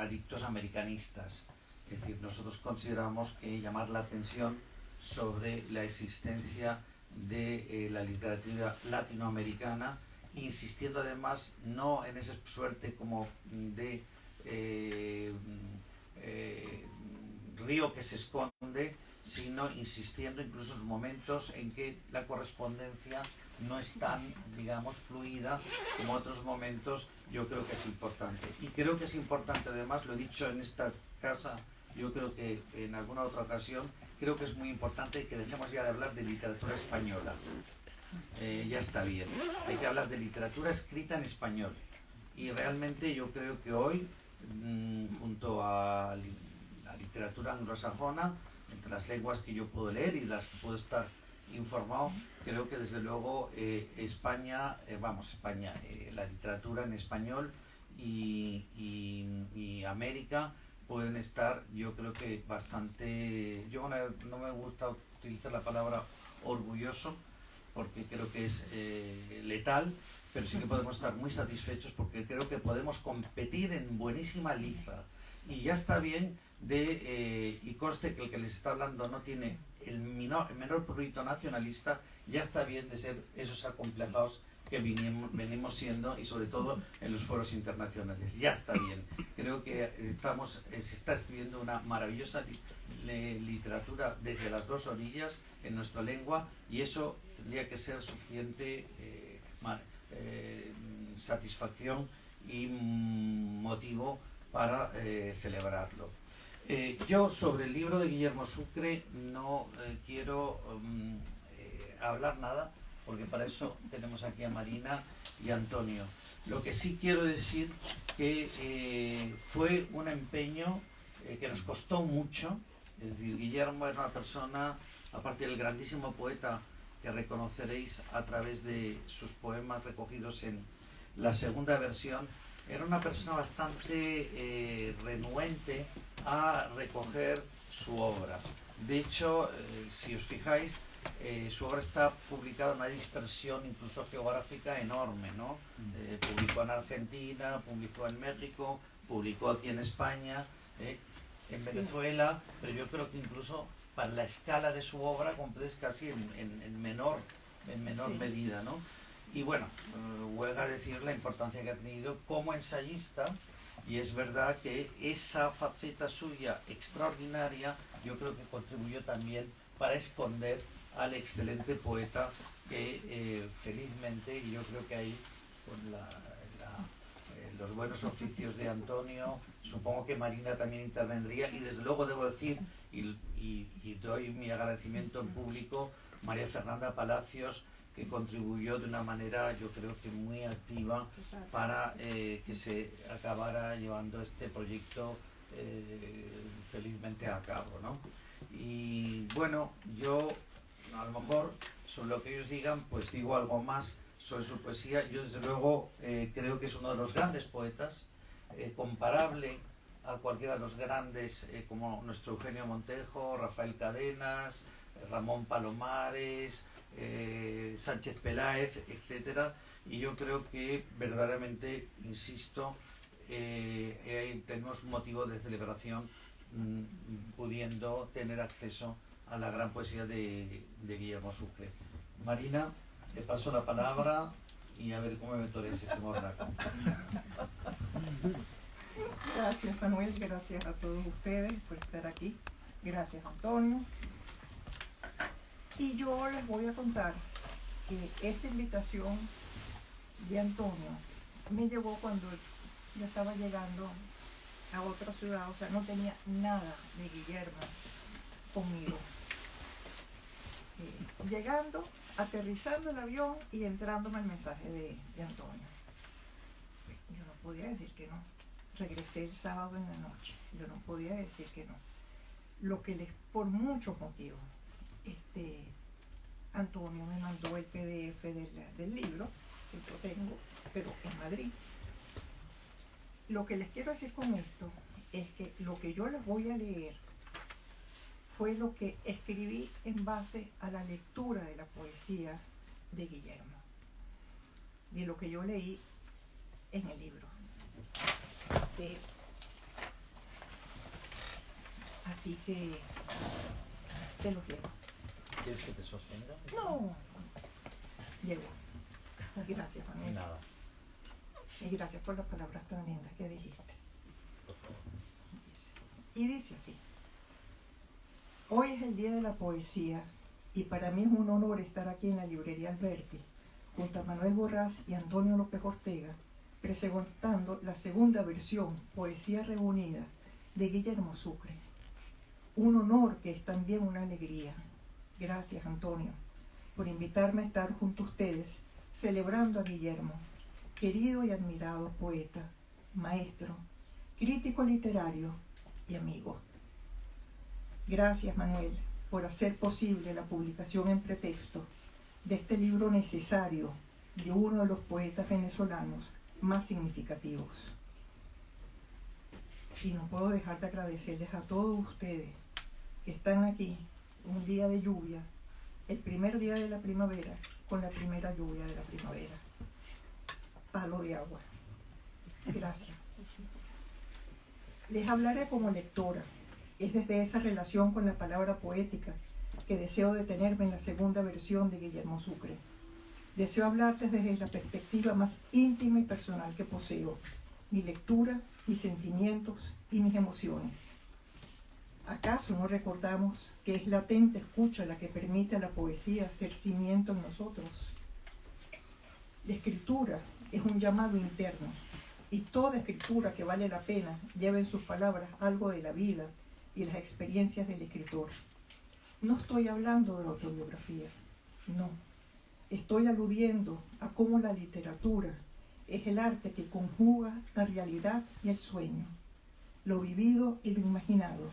adictos americanistas. Es decir, nosotros consideramos que llamar la atención sobre la existencia de la literatura latinoamericana, insistiendo además no en esa suerte como de río que se esconde, sino insistiendo incluso en los momentos en que la correspondencia no es tan, digamos, fluida como otros momentos. Yo creo que es importante. Y creo que es importante, además, lo he dicho en esta casa, yo creo que en alguna otra ocasión, creo que es muy importante que dejemos ya de hablar de literatura española. Ya está bien. Hay que hablar de literatura escrita en español. Y realmente yo creo que hoy, junto a la literatura anglosajona, entre las lenguas que yo puedo leer y de las que puedo estar informado, creo que desde luego España, la literatura en español y América pueden estar, yo creo que bastante, yo no me gusta utilizar la palabra orgulloso, porque creo que es letal, pero sí que podemos estar muy satisfechos porque creo que podemos competir en buenísima liza. Y ya está bien y conste que el que les está hablando no tiene el menor prurito nacionalista, ya está bien de ser esos acomplejados que venimos siendo, y sobre todo en los foros internacionales. Ya está bien. Creo que se está escribiendo una maravillosa literatura desde las dos orillas en nuestra lengua, y eso tendría que ser suficiente satisfacción y motivo para celebrarlo. Yo sobre el libro de Guillermo Sucre no quiero hablar nada, porque para eso tenemos aquí a Marina y a Antonio. Lo que sí quiero decir que fue un empeño que nos costó mucho. Es decir, Guillermo era una persona, aparte del grandísimo poeta que reconoceréis a través de sus poemas recogidos en la segunda versión, era una persona bastante renuente a recoger su obra. De hecho, si os fijáis, su obra está publicada en una dispersión incluso geográfica enorme, ¿no? Publicó en Argentina, publicó en México, publicó aquí en España, en Venezuela, pero yo creo que incluso para la escala de su obra es casi en menor medida, ¿no? Y bueno, huelga decir la importancia que ha tenido como ensayista, y es verdad que esa faceta suya extraordinaria yo creo que contribuyó también para esconder al excelente poeta que felizmente, y yo creo que ahí con los buenos oficios de Antonio, supongo que Marina también intervendría, y desde luego debo decir, y doy mi agradecimiento en público, María Fernanda Palacios, que contribuyó de una manera yo creo que muy activa para que se acabara llevando este proyecto felizmente a cabo, ¿no? Y bueno, yo a lo mejor sobre lo que ellos digan pues digo algo más sobre su poesía. Yo desde luego creo que es uno de los grandes poetas, comparable a cualquiera de los grandes como nuestro Eugenio Montejo, Rafael Cadenas, Ramón Palomares, Sánchez Peláez, etcétera. Y yo creo que verdaderamente, insisto, tenemos motivo de celebración pudiendo tener acceso a la gran poesía de Guillermo Sucre. Marina, te paso la palabra y a ver cómo me toreas este morraco. Gracias, Manuel, gracias a todos ustedes por estar aquí. Gracias, Antonio. Y yo les voy a contar que esta invitación de Antonio me llegó cuando yo estaba llegando a otra ciudad, o sea, no tenía nada de Guillermo conmigo. Llegando, aterrizando el avión y entrándome el mensaje de Antonio. Yo no podía decir que no. Regresé el sábado en la noche. Yo no podía decir que no. Lo que por muchos motivos, Antonio me mandó el PDF del libro, que yo tengo, pero en Madrid. Lo que les quiero decir con esto es que lo que yo les voy a leer fue lo que escribí en base a la lectura de la poesía de Guillermo, de lo que yo leí en el libro. Así que se los llevo. ¿Quieres que te sostenga? No, llevo. Gracias, Manuel. Nada. Y gracias por las palabras tan lindas que dijiste. Por favor. Y dice así: hoy es el día de la poesía y para mí es un honor estar aquí en la librería Alberti junto a Manuel Borrás y Antonio López Ortega presentando la segunda versión, Poesía Reunida, de Guillermo Sucre. Un honor que es también una alegría. Gracias, Antonio, por invitarme a estar junto a ustedes celebrando a Guillermo, querido y admirado poeta, maestro, crítico literario y amigo. Gracias, Manuel, por hacer posible la publicación en pretexto de este libro necesario de uno de los poetas venezolanos más significativos. Y no puedo dejar de agradecerles a todos ustedes que están aquí un día de lluvia, el primer día de la primavera, con la primera lluvia de la primavera. Palo de agua. Gracias. Les hablaré como lectora. Es desde esa relación con la palabra poética que deseo detenerme en la segunda versión de Guillermo Sucre. Deseo hablarles desde la perspectiva más íntima y personal que poseo, mi lectura, mis sentimientos y mis emociones. ¿Acaso no recordamos que es la atenta escucha la que permite a la poesía ser cimiento en nosotros? La escritura es un llamado interno, y toda escritura que vale la pena lleva en sus palabras algo de la vida y las experiencias del escritor. No estoy hablando de autobiografía, no. Estoy aludiendo a cómo la literatura es el arte que conjuga la realidad y el sueño, lo vivido y lo imaginado,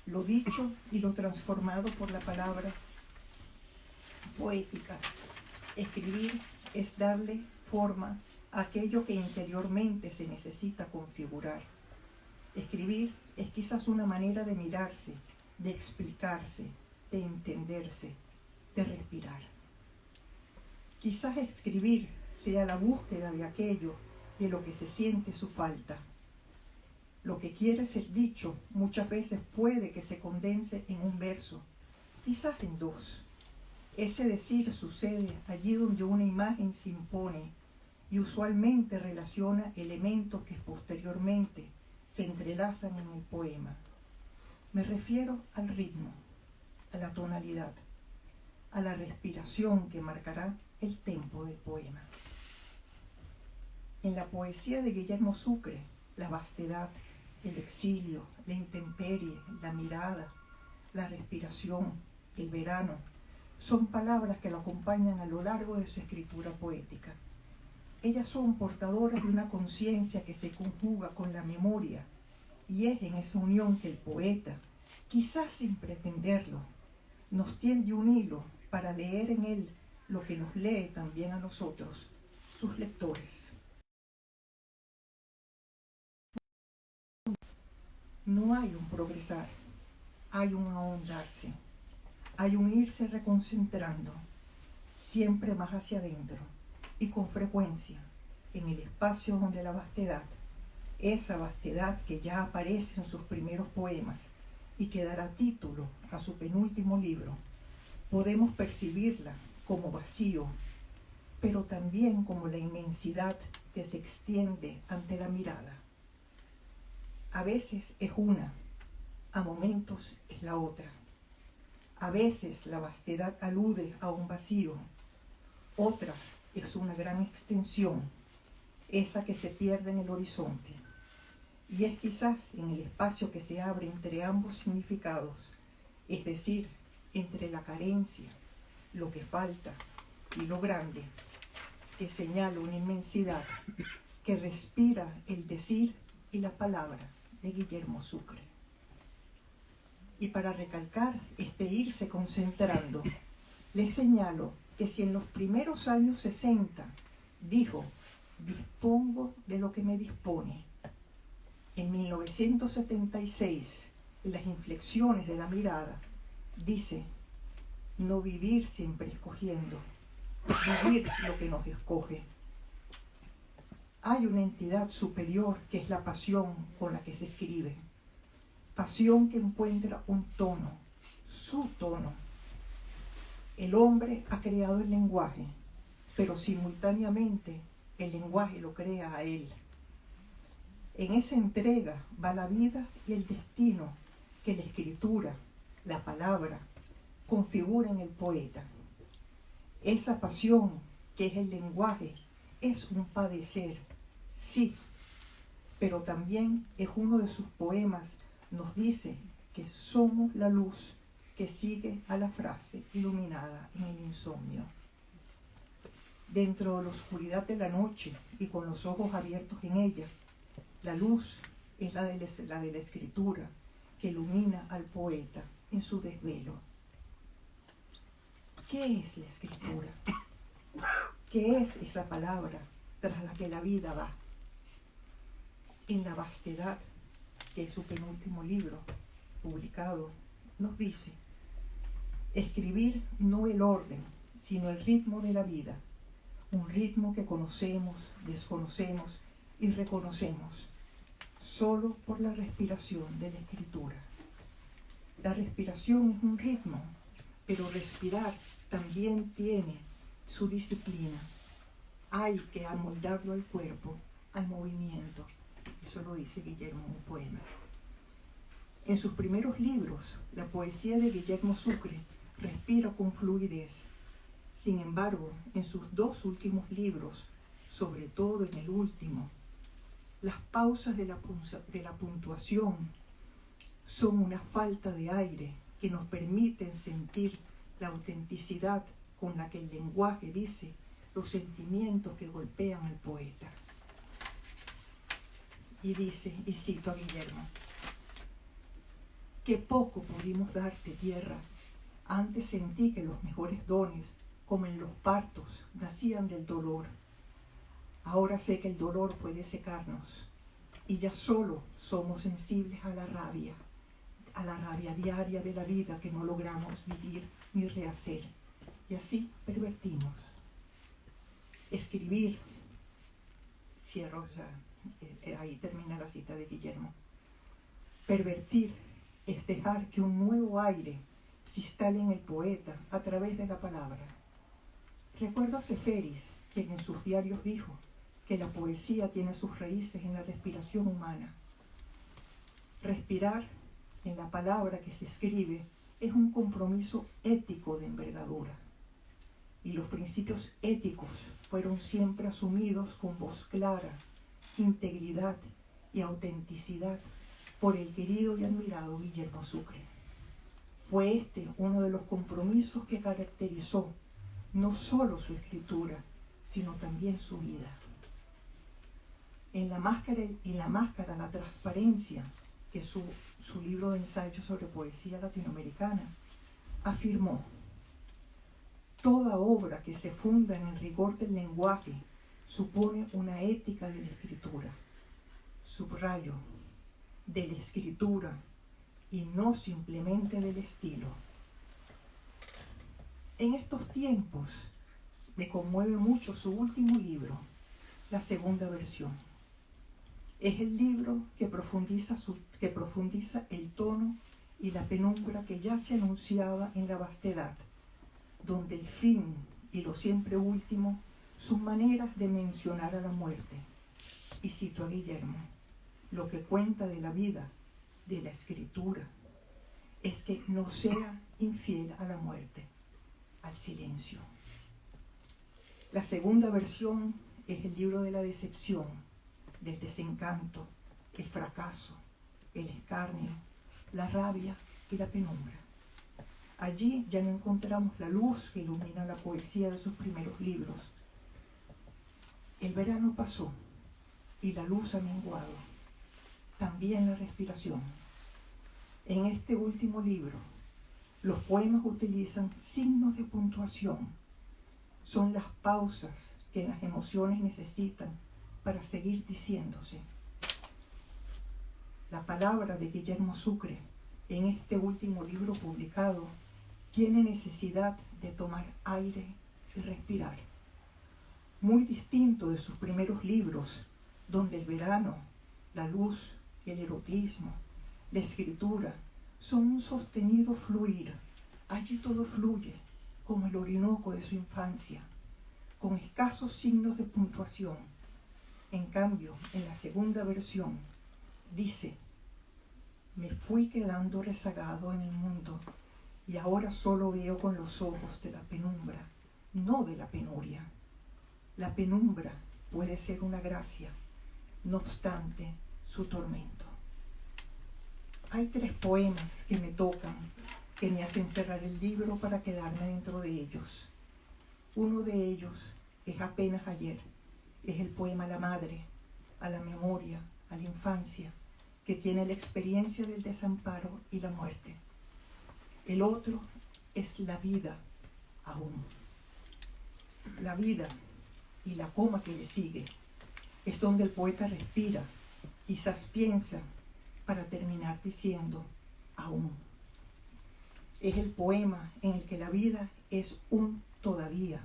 lo dicho y lo transformado por la palabra poética. Escribir es darle forma a aquello que interiormente se necesita configurar. Escribir es quizás una manera de mirarse, de explicarse, de entenderse, de respirar. Quizás escribir sea la búsqueda de aquello de lo que se siente su falta. Lo que quiere ser dicho muchas veces puede que se condense en un verso, quizás en dos. Ese decir sucede allí donde una imagen se impone y usualmente relaciona elementos que posteriormente se entrelazan en el poema. Me refiero al ritmo, a la tonalidad, a la respiración que marcará el tempo del poema. En la poesía de Guillermo Sucre, la vastedad, el exilio, la intemperie, la mirada, la respiración, el verano, son palabras que lo acompañan a lo largo de su escritura poética. Ellas son portadoras de una conciencia que se conjuga con la memoria, y es en esa unión que el poeta, quizás sin pretenderlo, nos tiende un hilo para leer en él lo que nos lee también a nosotros, sus lectores. No hay un progresar, hay un ahondarse, hay un irse reconcentrando, siempre más hacia adentro y con frecuencia en el espacio donde la vastedad, esa vastedad que ya aparece en sus primeros poemas y que dará título a su penúltimo libro, podemos percibirla como vacío, pero también como la inmensidad que se extiende ante la mirada. A veces es una, a momentos es la otra. A veces la vastedad alude a un vacío, otras es una gran extensión, esa que se pierde en el horizonte. Y es quizás en el espacio que se abre entre ambos significados, es decir, entre la carencia, lo que falta y lo grande, que señala una inmensidad que respira el decir y la palabra de Guillermo Sucre. Y para recalcar este irse concentrando, les señalo que si en los primeros años 60 dijo, dispongo de lo que me dispone, en 1976, en las inflexiones de la mirada, dice, no vivir siempre escogiendo, vivir lo que nos escoge. Hay una entidad superior que es la pasión con la que se escribe. pasión que encuentra un tono, su tono. El hombre ha creado el lenguaje, pero simultáneamente el lenguaje lo crea a él. En esa entrega va la vida y el destino que la escritura, la palabra, configura en el poeta. Esa pasión que es el lenguaje es un padecer, sí, pero también es uno de sus poemas, nos dice que somos la luz que sigue a la frase iluminada en el insomnio. Dentro de la oscuridad de la noche y con los ojos abiertos en ella, la luz es la de la escritura que ilumina al poeta en su desvelo. ¿Qué es la escritura? ¿Qué es esa palabra tras la que la vida va? En La Vastedad, que es su penúltimo libro publicado, nos dice: escribir no el orden, sino el ritmo de la vida, un ritmo que conocemos, desconocemos y reconocemos solo por la respiración de la escritura. La respiración es un ritmo, pero respirar también tiene su disciplina. Hay que amoldarlo al cuerpo, al movimiento. Eso lo dice Guillermo en un poema. En sus primeros libros, la poesía de Guillermo Sucre respira con fluidez. Sin embargo, en sus dos últimos libros, sobre todo en el último, las pausas de la puntuación son una falta de aire que nos permiten sentir la autenticidad con la que el lenguaje dice los sentimientos que golpean al poeta. Y dice, y cito a Guillermo: qué poco pudimos darte, tierra. Antes sentí que los mejores dones, como en los partos, nacían del dolor. Ahora sé que el dolor puede secarnos y ya solo somos sensibles a la rabia diaria de la vida que no logramos vivir ni rehacer. Y así pervertimos. Escribir, cierro, ahí termina la cita de Guillermo. Pervertir es dejar que un nuevo aire se instale en el poeta a través de la palabra. Recuerdo a Seferis, quien en sus diarios dijo que la poesía tiene sus raíces en la respiración humana. Respirar en la palabra que se escribe es un compromiso ético de envergadura. Y los principios éticos fueron siempre asumidos con voz clara, integridad y autenticidad por el querido y admirado Guillermo Sucre. Fue este uno de los compromisos que caracterizó no solo su escritura, sino también su vida. En La Máscara, la transparencia, que es su libro de ensayos sobre poesía latinoamericana, afirmó: toda obra que se funda en el rigor del lenguaje supone una ética de la escritura. Subrayo, de la escritura y no simplemente del estilo. En estos tiempos me conmueve mucho su último libro, la segunda versión. Es el libro que profundiza el tono y la penumbra que ya se anunciaba en La Vastedad, donde el fin y lo siempre último son maneras de mencionar a la muerte. Y cito a Guillermo: lo que cuenta de la vida, de la escritura, es que no sea infiel a la muerte, al silencio. La segunda versión es el libro de la decepción, del desencanto, el fracaso, el escarnio, la rabia y la penumbra. Allí ya no encontramos la luz que ilumina la poesía de sus primeros libros. El verano pasó y la luz ha menguado, también la respiración. En este último libro, los poemas utilizan signos de puntuación. Son las pausas que las emociones necesitan para seguir diciéndose. La palabra de Guillermo Sucre en este último libro publicado tiene necesidad de tomar aire y respirar. Muy distinto de sus primeros libros, donde el verano, la luz, el erotismo, la escritura, son un sostenido fluir. Allí todo fluye, como el Orinoco de su infancia, con escasos signos de puntuación. En cambio, en la segunda versión, dice: me fui quedando rezagado en el mundo y ahora solo veo con los ojos de la penumbra, no de la penuria. La penumbra puede ser una gracia, no obstante su tormento. Hay 3 poemas que me tocan, que me hacen cerrar el libro para quedarme dentro de ellos. Uno de ellos es apenas ayer, es el poema a la madre, a la memoria, a la infancia, que tiene la experiencia del desamparo y la muerte. El otro es la vida aún. La vida y la coma que le sigue es donde el poeta respira, quizás piensa, para terminar diciendo aún. Es el poema en el que la vida es un todavía.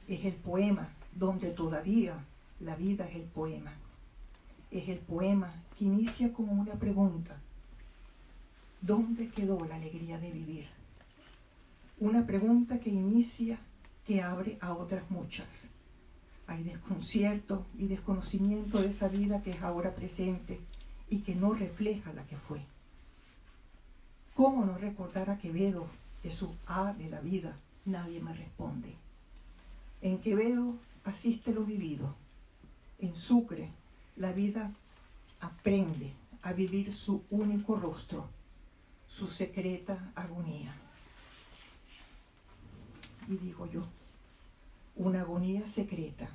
Es el poema donde todavía la vida es el poema. Es el poema que inicia con una pregunta: ¿dónde quedó la alegría de vivir? Una pregunta que inicia, que abre a otras muchas. Hay desconcierto y desconocimiento de esa vida que es ahora presente y que no refleja la que fue. ¿Cómo no recordar a Quevedo de su A de la vida? Nadie me responde. En Quevedo asiste lo vivido. En Sucre, la vida aprende a vivir su único rostro, su secreta agonía. Y digo yo, una agonía secreta,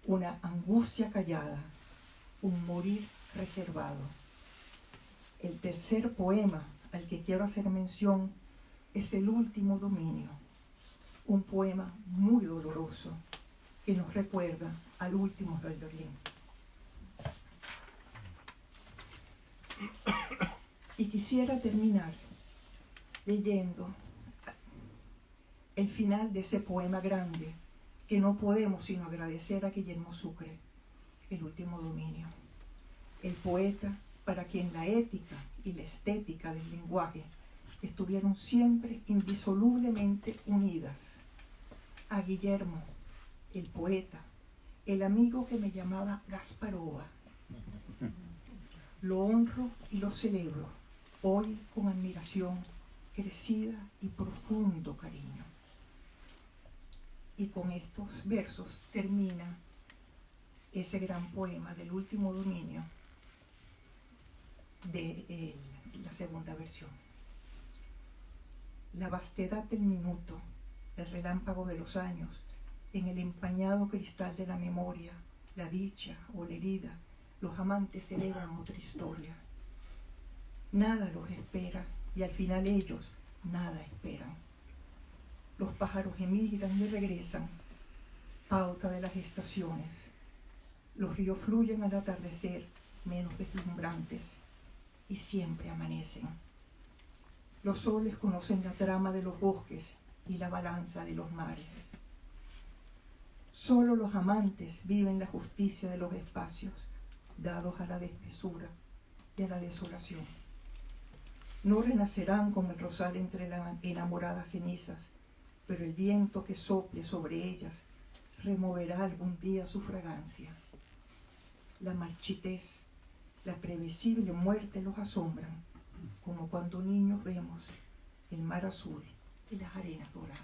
una angustia callada, un morir reservado. El tercer poema al que quiero hacer mención es El último dominio, un poema muy doloroso que nos recuerda al último del Berlín. Y quisiera terminar leyendo el final de ese poema grande que no podemos sino agradecer a Guillermo Sucre, El último dominio. El poeta para quien la ética y la estética del lenguaje estuvieron siempre indisolublemente unidas. A Guillermo, el poeta, el amigo que me llamaba Gasparova. Lo honro y lo celebro, hoy con admiración crecida y profundo cariño. Y con estos versos termina ese gran poema del último dominio de la segunda versión. La vastedad del minuto, el relámpago de los años, en el empañado cristal de la memoria, la dicha o la herida, los amantes celebran otra historia. Nada los espera y al final ellos nada esperan. Los pájaros emigran y regresan, pauta de las estaciones. Los ríos fluyen al atardecer, menos deslumbrantes, y siempre amanecen. Los soles conocen la trama de los bosques y la balanza de los mares. Solo los amantes viven la justicia de los espacios, dados a la desmesura y a la desolación. No renacerán como el rosal entre las enamoradas cenizas, pero el viento que sople sobre ellas removerá algún día su fragancia. La marchitez, la previsible muerte los asombran, como cuando niños vemos el mar azul y las arenas doradas.